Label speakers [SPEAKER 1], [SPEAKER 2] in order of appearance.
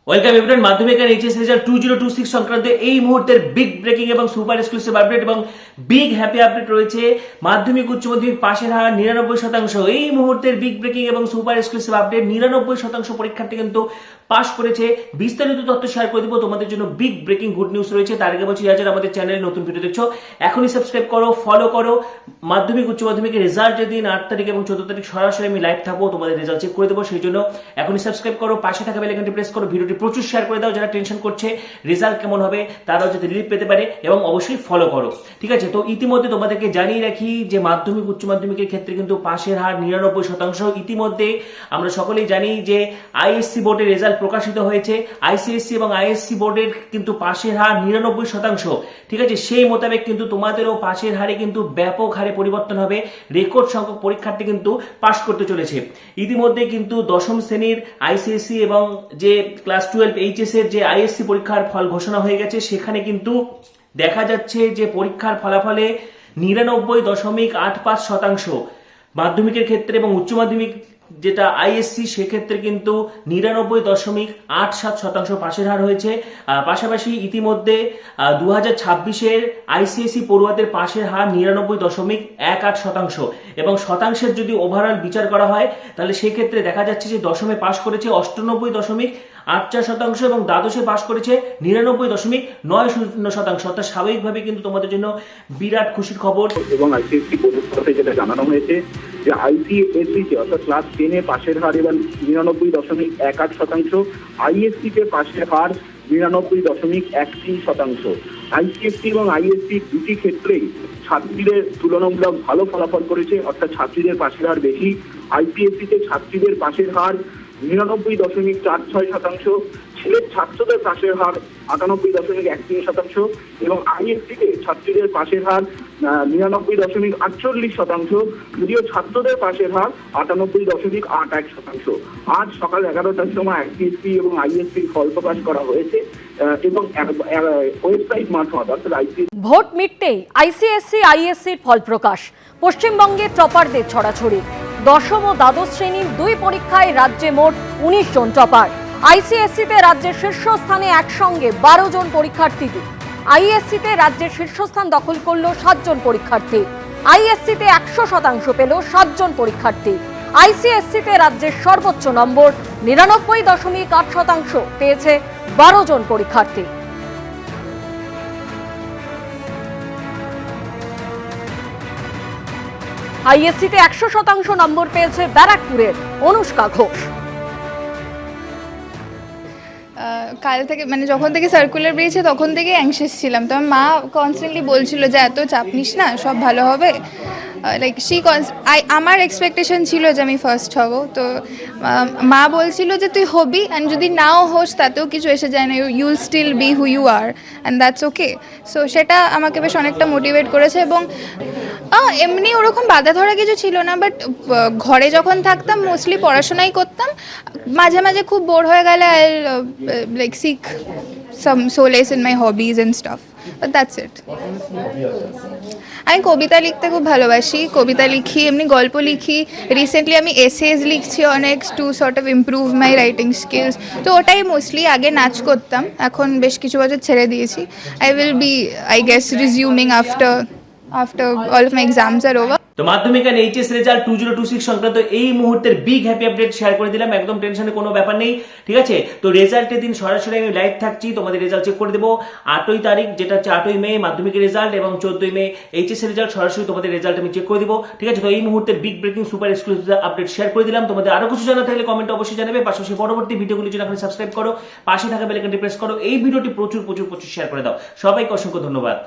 [SPEAKER 1] Welcome everyone. মাধ্যমিক আর HS result 2026 সংক্রান্ত এই মুহূর্তের বিগ ব্রেকিং এবং সুপার এক্সক্লুসিভ আপডেট এবং বিগ হ্যাপি আপডেট রয়েছে। মাধ্যমিক উচ্চ মাধ্যমিক পাশের হার 99%। এই মুহূর্তের বিগ ব্রেকিং এবং সুপার এক্সক্লুসিভ আপডেট 99% পরীক্ষার্থী কিন্তু পাশ করেছে। বিস্তারিত তথ্য শেয়ার করে দিব তোমাদের জন্য। বিগ ব্রেকিং গুড নিউজ রয়েছে। তার আগে বলছি যারা আমাদের চ্যানেলে নতুন ভিডিও দেখছো এখনই সাবস্ক্রাইব করো, ফলো করো। মাধ্যমিক উচ্চ মাধ্যমিকের রেজাল্টের দিন 8 তারিখ এবং 14 তারিখ সরাসরি আমি লাইভ থাকবো, তোমাদের রেজাল্ট চেক করে দেবো। সেই জন্য এখনই সাবস্ক্রাইব করো, পাশে থাকা বেল আইকনটি প্রেস করো, ভিডিওটি প্রচুর শেয়ার করে দাও। যারা টেনশন করছে রেজাল্ট কেমন হবে তারাও যাতে রিলিফ পেতে পারে, এবং অবশ্যই ফলো করো। ঠিক আছে, তো ইতিমধ্যে তোমাদেরকে জানিয়ে রাখি যে মাধ্যমিক উচ্চ মাধ্যমিকের ক্ষেত্রে কিন্তু পাশের হার 99%। ইতিমধ্যে আমরা সকলেই জানি যে আইএসসি বোর্ডের রেজাল্ট প্রকাশিত হয়েছে। আইসিএসসি এবং আইএসসি বোর্ডের কিন্তু পাশের হার 99%। ঠিক আছে, সেই মোতাবেক কিন্তু তোমাদেরও পাশের হারে কিন্তু ব্যাপক হারে পরিবর্তন হবে। রেকর্ড সংখ্যক পরীক্ষার্থী কিন্তু পাশ করতে চলেছে। ইতিমধ্যে কিন্তু দশম শ্রেণীর আইসিএসসি এবং যে ক্লাস 12 এইচএস এর যে আইএসসি পরীক্ষার ফল ঘোষণা হয়ে গেছে, সেখানে কিন্তু দেখা যাচ্ছে যে পরীক্ষার ফলাফলে 99.85%। মাধ্যমিকের ক্ষেত্রে এবং উচ্চ মাধ্যমিক যেটা আইএসসি সেক্ষেত্রে কিন্তু 99.87% পাশের হার হয়েছে। পাশাপাশি ইতিমধ্যে 2026-এর আইসিএসসি পড়ুয়াদের পাশের হার 99.18%। এবং শতাংশের যদি ওভারঅল বিচার করা হয় তাহলে সেক্ষেত্রে দেখা যাচ্ছে যে দশমে পাশ করেছে 98.84% এবং দ্বাদশে পাশ করেছে 99.90%। অর্থাৎ স্বাভাবিকভাবে কিন্তু তোমাদের জন্য বিরাট খুশির খবর।
[SPEAKER 2] এবং আইসিএসসি বোর্ডের তরফে যেটা জানানো হয়েছে যে আইসিএসসি তে অর্থাৎ ক্লাস 10-এ পাশের হার এবার 99.18%, আইএসসি তে পাশের হার 99.13%। আইসিএসসি এবং আইএসসি দুটি ক্ষেত্রেই ছাত্রীদের তুলনামূলক ভালো ফলাফল করেছে, অর্থাৎ ছাত্রীদের পাশের হার বেশি। আইসিএসসি তে ছাত্রীদের পাশের হার 99.46%, ছেলের ছাত্রদের পাশের হার 98.13% এবং আইএসসি তে ছাত্রীদের পাশের হার 99.48%, যদিও ছাত্রদের পাশের হার 98.81%। আজ সকাল 11টার সময় আইসিএসসি এবং আইএসসির ফল প্রকাশ করা হয়েছে এবং ওয়েবসাইট মারফত অর্থাৎ আইসিএসসি
[SPEAKER 3] ভোট মিটতেই আইসিএসসি আইএসসির ফল প্রকাশ। পশ্চিমবঙ্গে টপারদের ছড়াছড়ি। দশম ও দ্বাদশ শ্রেণীর দুই পরীক্ষায় রাজ্যে মোট 19 জন টপার। আইসিএসসিতে রাজ্যের শীর্ষস্থানে একসঙ্গে 12 জন পরীক্ষার্থী। আইএসসিতে রাজ্যের শীর্ষস্থান দখল করল 7 জন পরীক্ষার্থী। আইএসসিতে 100% পেল 7 জন পরীক্ষার্থী। আইসিএসসিতে রাজ্যের সর্বোচ্চ নম্বর 99.8% পেয়েছে 12 জন পরীক্ষার্থী। আইএসসিতে 100% নম্বর পেয়েছে ব্যারাকপুরের অনুষ্কা ঘোষ।
[SPEAKER 4] কাল থেকে মানে যখন থেকে সার্কুলার বেরিয়েছে তখন থেকে অ্যাংশিয়াস ছিলাম। তো মা কনস্ট্যান্টলি বলছিল যে এত চাপ নিস না, সব ভালো হবে। লাইক আমার এক্সপেকটেশন ছিল যে আমি ফার্স্ট হব। তো মা বলছিল যে তুই হবি, অ্যান্ড যদি নাও হোস তাতেও কিছু এসে যায় না, you will still be who you are, and that's okay. So সেটা আমাকে বেশ অনেকটা মোটিভেট করেছে। এবং এমনি ওরকম বাধা ধরা কিছু ছিল না, বাট ঘরে যখন থাকতাম মোস্টলি পড়াশোনাই করতাম। মাঝে মাঝে খুব বোর হয়ে গেলে I like seek some solace in my hobbies and stuff, but that's it. আমি কবিতা লিখতে খুব ভালোবাসি, কবিতা লিখি, এমনি গল্প লিখি। রিসেন্টলি আমি এসেজ লিখছি অনেক, two sort of improve my writing skills. তো ওটাই মোস্টলি। আগে নাচ করতাম, এখন বেশ কিছু বছর ছেড়ে দিয়েছি। I will be I guess resuming after all of my exams are over.
[SPEAKER 1] তো মাধ্যমিক আর এইচএস রেজাল্ট 2026 সংক্রান্ত এই মুহূর্তের বিগ হ্যাপি আপডেট শেয়ার করে দিলাম। একদম টেনশনের কোনো ব্যাপার নেই। ঠিক আছে, তো রেজাল্টের দিন সরাসরি আমি লাইভ থাকছি, তোমাদের রেজাল্ট চেক করে দেবো। 8ই তারিখ যেটা হচ্ছে 8ই মে মাধ্যমিকের রেজাল্ট, এবং 14ই মে এইচএস এর রেজাল্ট সরাসরি তোমাদের রেজাল্ট আমি চেক করে দেবো। ঠিক আছে, তো এই মুহূর্তের big breaking super exclusive update share করে দিলাম। তোমাদের আরো কিছু জানা থাকলে কমেন্টে অবশ্যই জানাবে। পাশাপাশি পরবর্তী ভিডিওগুলির জন্য এখন সাবস্ক্রাইব করো, পাশে থাকা বেল আইকনটি প্রেস করো, এই ভিডিওটি প্রচুর শেয়ার করে দাও। সবাইকে অসংখ্য ধন্যবাদ।